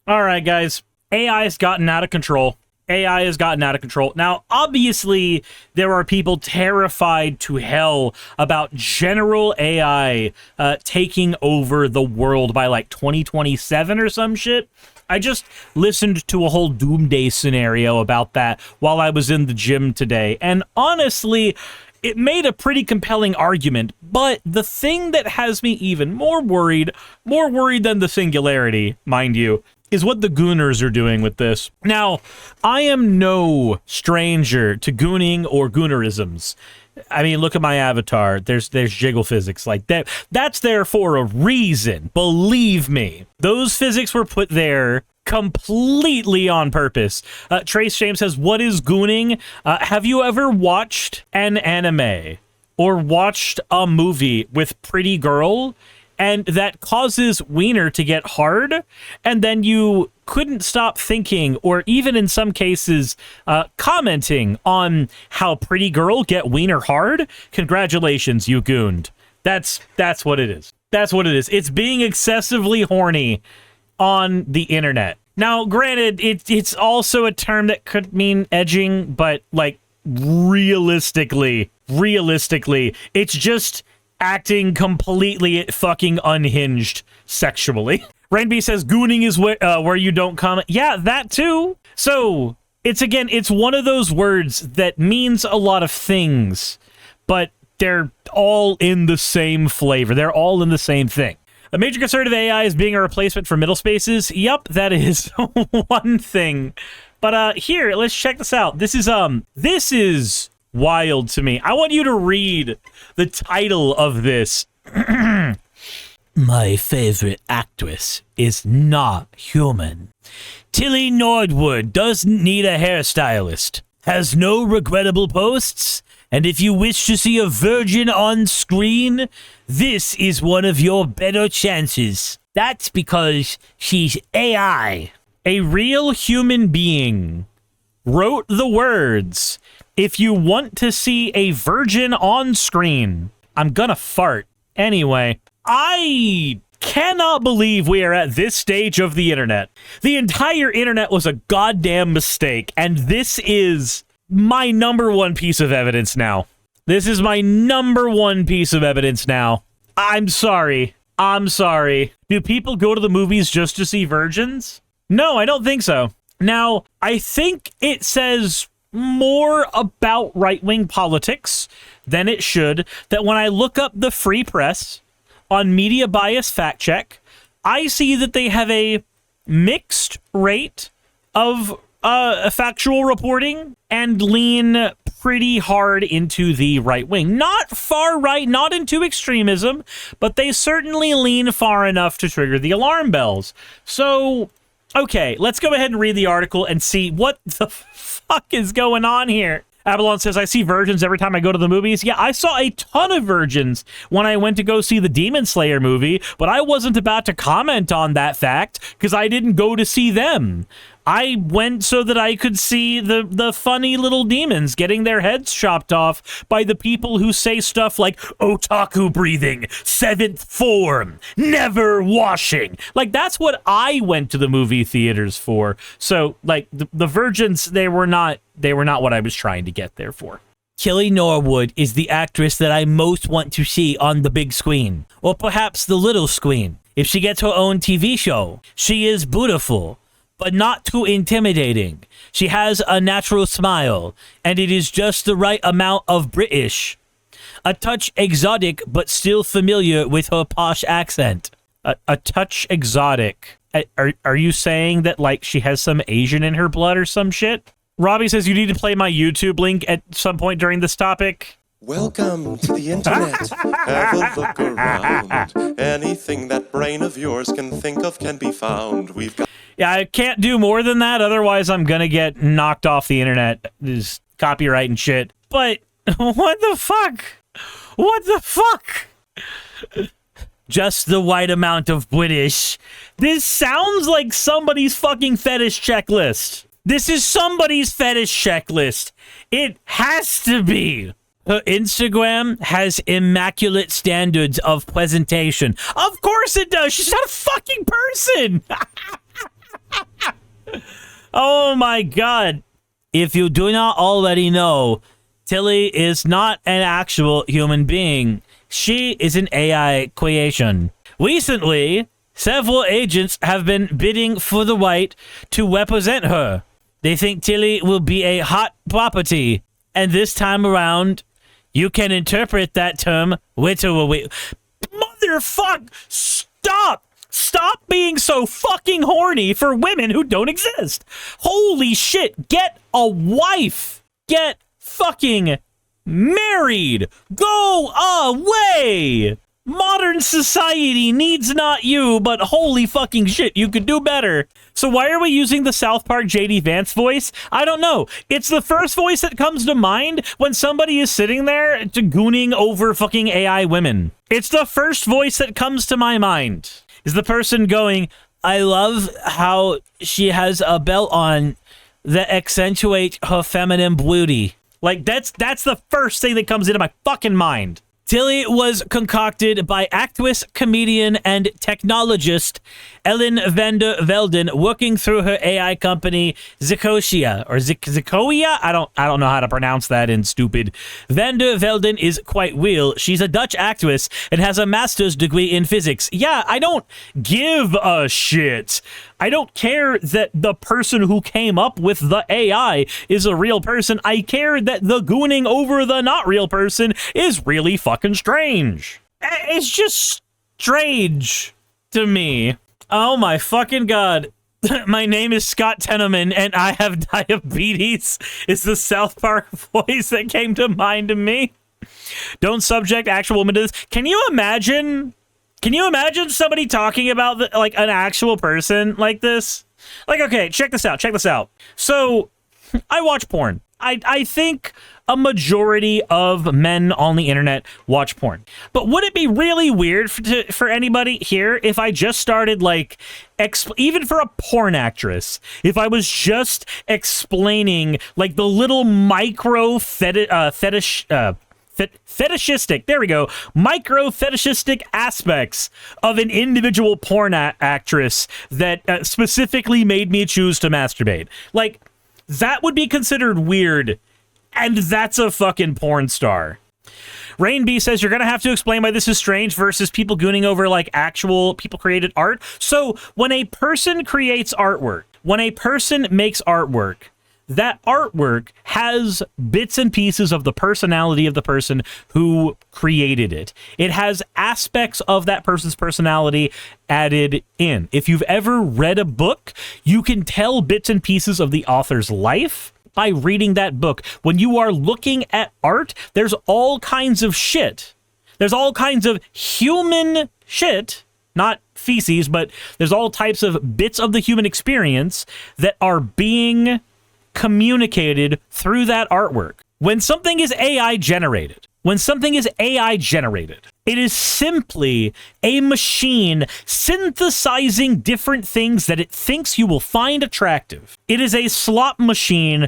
All right, guys. AI has gotten out of control. AI has gotten out of control. Now, obviously, there are people terrified to hell about general AI taking over the world by like 2027 or some shit. I just listened to a whole doomsday scenario about that while I was in the gym today. And honestly, it made a pretty compelling argument. But the thing that has me even more worried than the singularity, mind you, is what the gooners are doing with this. Now, I am no stranger to gooning or goonerisms. I mean, look at my avatar. There's jiggle physics like that. That's there for a reason. Believe me. Those physics were put there completely on purpose. Trace James says, what is gooning? Have you ever watched an anime or watched a movie with pretty girl and that causes wiener to get hard, and then you couldn't stop thinking, or even in some cases, commenting on how pretty girl get wiener hard? Congratulations, you gooned. That's what it is. That's what it is. It's being excessively horny on the internet. Now, granted, it's also a term that could mean edging, but like realistically, it's just acting completely fucking unhinged sexually. Rainby says gooning is where you don't comment. Yeah, that too. So it's one of those words that means a lot of things, but they're all in the same flavor. They're all in the same thing. A major concern of AI is being a replacement for middle spaces. Yup, that is one thing. But here, let's check this out. This is wild to me. I want you to read the title of this. My favorite actress is not human. Tilly Norwood doesn't need a hairstylist, has no regrettable posts, and if you wish to see a virgin on screen, this is one of your better chances. That's because she's AI. A real human being wrote the words, if you want to see a virgin on screen. I'm gonna fart. Anyway, I cannot believe we are at this stage of the internet. The entire internet was a goddamn mistake, and this is my number one piece of evidence now. This is my number one piece of evidence now. I'm sorry. Do people go to the movies just to see virgins? No, I don't think so. Now, I think it says more about right-wing politics than it should that when I look up the Free Press on Media Bias Fact Check, I see that they have a mixed rate of factual reporting and lean pretty hard into the right wing. Not far right, not into extremism, but they certainly lean far enough to trigger the alarm bells. So, okay, let's go ahead and read the article and see what the fuck is going on here. Avalon says, I see virgins every time I go to the movies. Yeah, I saw a ton of virgins when I went to go see the Demon Slayer movie, but I wasn't about to comment on that fact because I didn't go to see them. I went so that I could see the funny little demons getting their heads chopped off by the people who say stuff like otaku breathing, seventh form, never washing. Like, that's what I went to the movie theaters for. So, like, the virgins, they were not what I was trying to get there for. Tilly Norwood is the actress that I most want to see on the big screen, or perhaps the little screen. If she gets her own TV show, she is beautiful, but not too intimidating. She has a natural smile, and it is just the right amount of British. A touch exotic, but still familiar with her posh accent. A touch exotic. Are you saying that, like, she has some Asian in her blood or some shit? Robbie says you need to play my YouTube link at some point during this topic. Welcome to the internet. Have a look around. Anything that brain of yours can think of can be found. We've got... Yeah, I can't do more than that, otherwise I'm gonna get knocked off the internet. There's copyright and shit. But, what the fuck? What the fuck? Just the right amount of British. This sounds like somebody's fucking fetish checklist. This is somebody's fetish checklist. It has to be. Her Instagram has immaculate standards of presentation. Of course it does. She's not a fucking person. Oh my god. If you do not already know, Tilly is not an actual human being. She is an AI creation. Recently, several agents have been bidding for the right to represent her. They think Tilly will be a hot property. And this time around, you can interpret that term literally. Motherfuck! Stop! Stop being so fucking horny for women who don't exist. Holy shit. Get a wife. Get fucking married. Go away. Modern society needs not you, but holy fucking shit, you could do better. So why are we using the South Park JD Vance voice? I don't know. It's the first voice that comes to mind when somebody is sitting there gooning over fucking AI women. It's the first voice that comes to my mind. Is the person going, I love how she has a belt on that accentuates her feminine beauty. Like, that's the first thing that comes into my fucking mind. Tilly was concocted by actress, comedian, and technologist Ellen van der Velden, working through her AI company Zicosia or Zicoia. I don't know how to pronounce that in stupid. Van der Velden is quite real. She's a Dutch actress and has a master's degree in physics. Yeah, I don't give a shit. I don't care that the person who came up with the AI is a real person. I care that the gooning over the not real person is really fucking strange. It's just strange to me. Oh my fucking god. My name is Scott Tenorman and I have diabetes. Is the South Park voice that came to mind to me. Don't subject actual women to this. Can you imagine somebody talking about like an actual person like this? Like, okay, check this out. So, I watch porn. I think a majority of men on the internet watch porn. But would it be really weird for anybody here if I just started, like, even for a porn actress, if I was just explaining, like, the little micro fetishistic, there we go, micro fetishistic aspects of an individual porn actress that specifically made me choose to masturbate. Like, that would be considered weird, and that's a fucking porn star. Rain B says you're gonna have to explain why this is strange versus people gooning over like actual people created art. So when a person creates artwork, when a person makes artwork, that artwork has bits and pieces of the personality of the person who created it. It has aspects of that person's personality added in. If you've ever read a book, you can tell bits and pieces of the author's life by reading that book. When you are looking at art, there's all kinds of shit. There's all kinds of human shit, not feces, but there's all types of bits of the human experience that are being communicated through that artwork. When something is AI generated, it is simply a machine synthesizing different things that it thinks you will find attractive. It is a slot machine,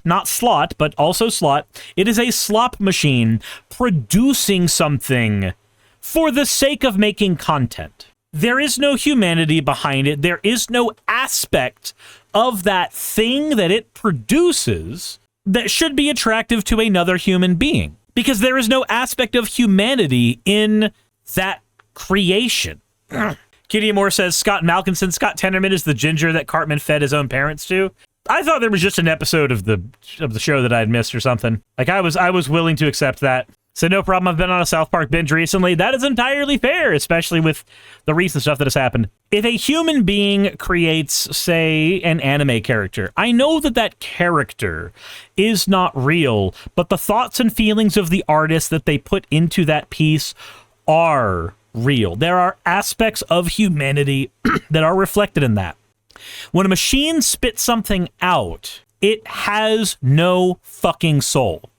not slot, but also slot. It is a slot machine producing something for the sake of making content. There is no humanity behind it. There is no aspect of that thing that it produces that should be attractive to another human being, because there is no aspect of humanity in that creation. Kitty Moore says Scott Malkinson. Scott Tenorman is the ginger that Cartman fed his own parents to. I thought there was just an episode of the show that I had missed or something. Like, I was willing to accept that. So no problem, I've been on a South Park binge recently. That is entirely fair, especially with the recent stuff that has happened. If a human being creates, say, an anime character, I know that that character is not real, but the thoughts and feelings of the artist that they put into that piece are real. There are aspects of humanity that are reflected in that. When a machine spits something out, it has no fucking soul.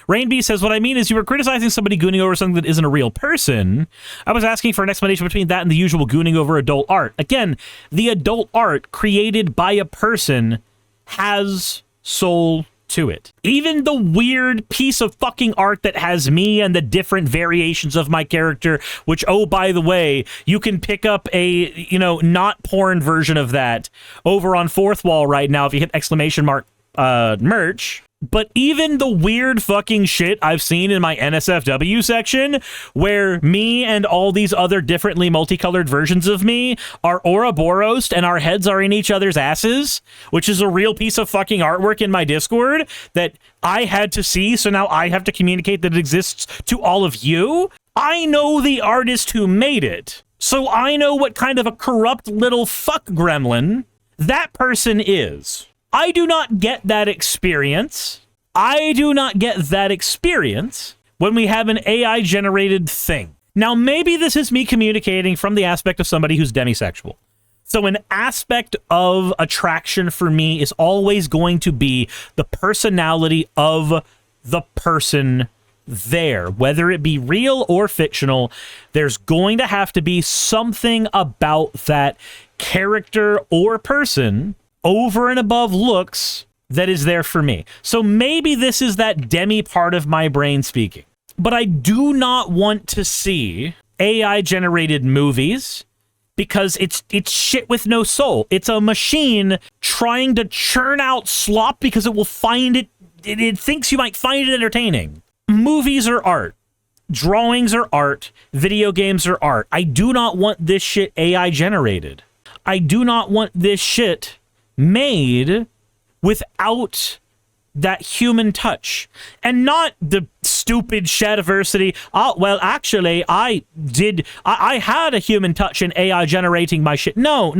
Rain B says, what I mean is you were criticizing somebody gooning over something that isn't a real person. I was asking for an explanation between that and the usual gooning over adult art. Again, the adult art created by a person has soul to it. Even the weird piece of fucking art that has me and the different variations of my character, which, oh, by the way, you can pick up a, not porn version of that over on Fourth Wall right now if you hit exclamation mark merch. But even the weird fucking shit I've seen in my NSFW section, where me and all these other differently multicolored versions of me are Ouroboros and our heads are in each other's asses, which is a real piece of fucking artwork in my Discord that I had to see, so now I have to communicate that it exists to all of you. I know the artist who made it, so I know what kind of a corrupt little fuck gremlin that person is. I do not get that experience. I do not get that experience when we have an AI-generated thing. Now, maybe this is me communicating from the aspect of somebody who's demisexual. So an aspect of attraction for me is always going to be the personality of the person there. Whether it be real or fictional, there's going to have to be something about that character or person over and above looks that is there for me. So maybe this is that demi part of my brain speaking. But I do not want to see AI-generated movies because it's shit with no soul. It's a machine trying to churn out slop because it will find it thinks you might find it entertaining. Movies are art. Drawings are art. Video games are art. I do not want this shit AI-generated. I do not want this shit made without that human touch, and not the stupid shadiversity. Oh, well, actually, I had a human touch in AI generating my shit. No.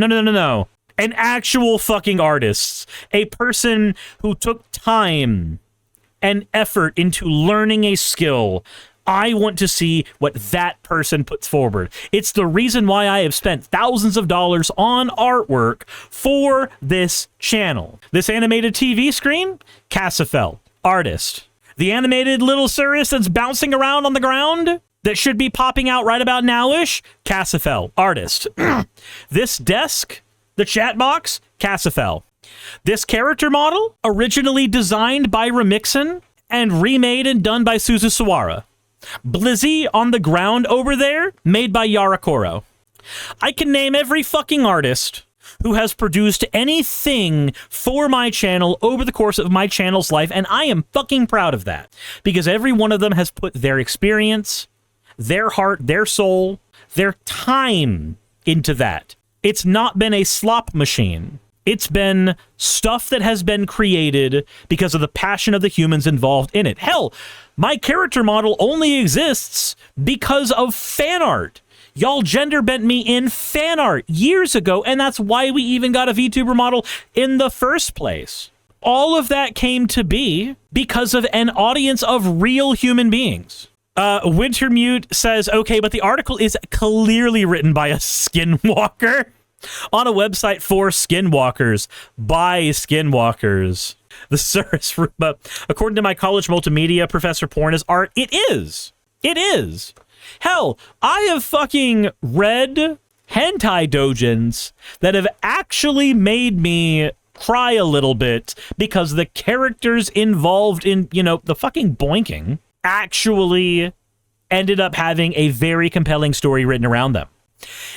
An actual fucking artist, a person who took time and effort into learning a skill. I want to see what that person puts forward. It's the reason why I have spent thousands of dollars on artwork for this channel. This animated TV screen, Cassifel, artist. The animated little Suris that's bouncing around on the ground that should be popping out right about now-ish, Cassifel, artist. This desk, the chat box, Cassifel. This character model, originally designed by Remixon and remade and done by Suzu Sawara. Blizzy on the ground over there, made by Yarakoro. I can name every fucking artist who has produced anything for my channel over the course of my channel's life, and I am fucking proud of that. Because every one of them has put their experience, their heart, their soul, their time into that. It's not been a slop machine. It's been stuff that has been created because of the passion of the humans involved in it. Hell, my character model only exists because of fan art. Y'all gender bent me in fan art years ago, and that's why we even got a VTuber model in the first place. All of that came to be because of an audience of real human beings. Wintermute says, okay, but the article is clearly written by a skinwalker. On a website for skinwalkers, by skinwalkers. The Suris, according to my college multimedia professor, porn is art. It is. It is. Hell, I have fucking read hentai doujins that have actually made me cry a little bit because the characters involved in, the fucking boinking actually ended up having a very compelling story written around them.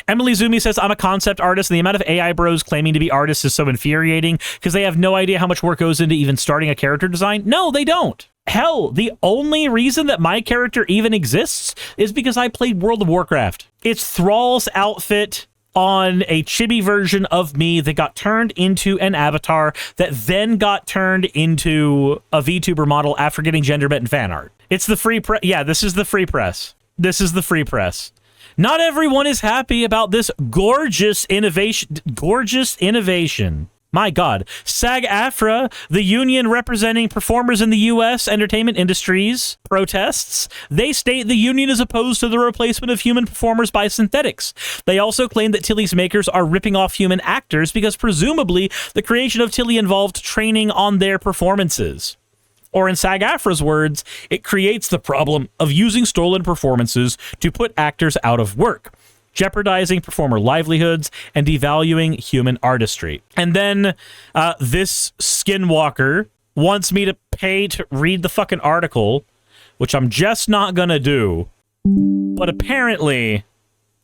Emily Zumi says, I'm a concept artist, and the amount of AI bros claiming to be artists is so infuriating because they have no idea how much work goes into even starting a character design. No, they don't. Hell, the only reason that my character even exists is because I played World of Warcraft. It's Thrall's outfit on a chibi version of me that got turned into an avatar that then got turned into a VTuber model after getting gender bent in fan art. It's the free press. Yeah, this is the free press. This is the free press. Not everyone is happy about this gorgeous innovation. My God. SAG-AFTRA, the union representing performers in the U.S. entertainment industries, protests. They state the union is opposed to the replacement of human performers by synthetics. They also claim that Tilly's makers are ripping off human actors because presumably the creation of Tilly involved training on their performances. Or in SAG-AFTRA's words, it creates the problem of using stolen performances to put actors out of work, jeopardizing performer livelihoods and devaluing human artistry. And then this skinwalker wants me to pay to read the fucking article, which I'm just not gonna do. But apparently,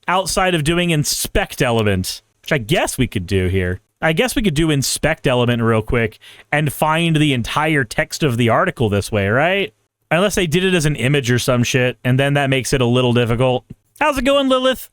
outside of doing inspect element, which I guess we could do here, I guess we could do inspect element real quick and find the entire text of the article this way, right? Unless they did it as an image or some shit, and then that makes it a little difficult. How's it going, Lilith?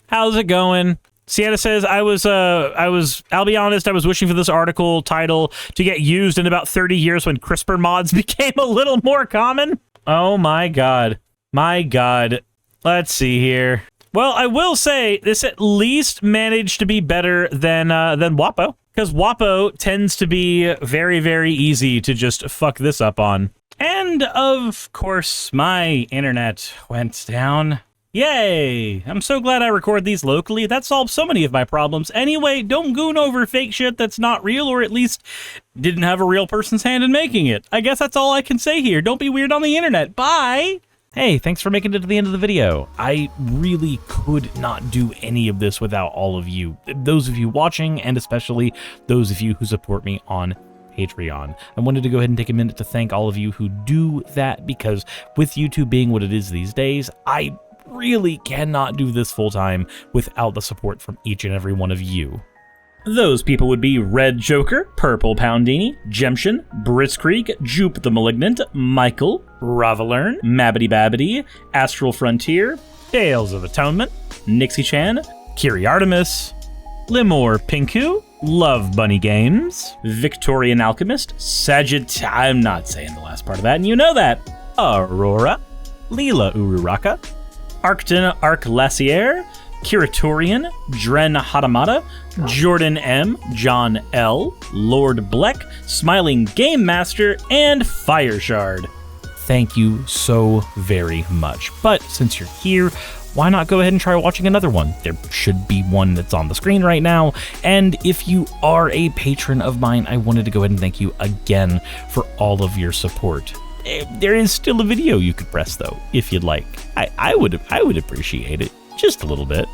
How's it going? Sienna says, I'll be honest, I was wishing for this article title to get used in about 30 years when CRISPR mods became a little more common. Oh my god. My god. Let's see here. Well, I will say this at least managed to be better than WAPO, because WAPO tends to be very, very easy to just fuck this up on. And of course, my internet went down. Yay! I'm so glad I record these locally. That solves so many of my problems. Anyway, don't goon over fake shit that's not real, or at least didn't have a real person's hand in making it. I guess that's all I can say here. Don't be weird on the internet. Bye! Hey, thanks for making it to the end of the video. I really could not do any of this without all of you. Those of you watching, and especially those of you who support me on Patreon. I wanted to go ahead and take a minute to thank all of you who do that, because with YouTube being what it is these days, I really cannot do this full-time without the support from each and every one of you. Those people would be Red Joker, Purple Poundini, Jemshin, Britzkrieg, Jupe the Malignant, Michael, Ravalern, Mabbity Babbity, Astral Frontier, Tales of Atonement, Nixie Chan, Kiri Artemis, Limor Pinku, Love Bunny Games, Victorian Alchemist, I'm not saying the last part of that, and you know that, Aurora, Leela Ururaka, Arcton Arclacier, Curatorian, Dren Hadamata, Jordan M, John L, Lord Bleck, Smiling Game Master, and Fireshard. Thank you so very much. But since you're here, why not go ahead and try watching another one? There should be one that's on the screen right now. And if you are a patron of mine, I wanted to go ahead and thank you again for all of your support. There is still a video you could press though, if you'd like. I would appreciate it just a little bit.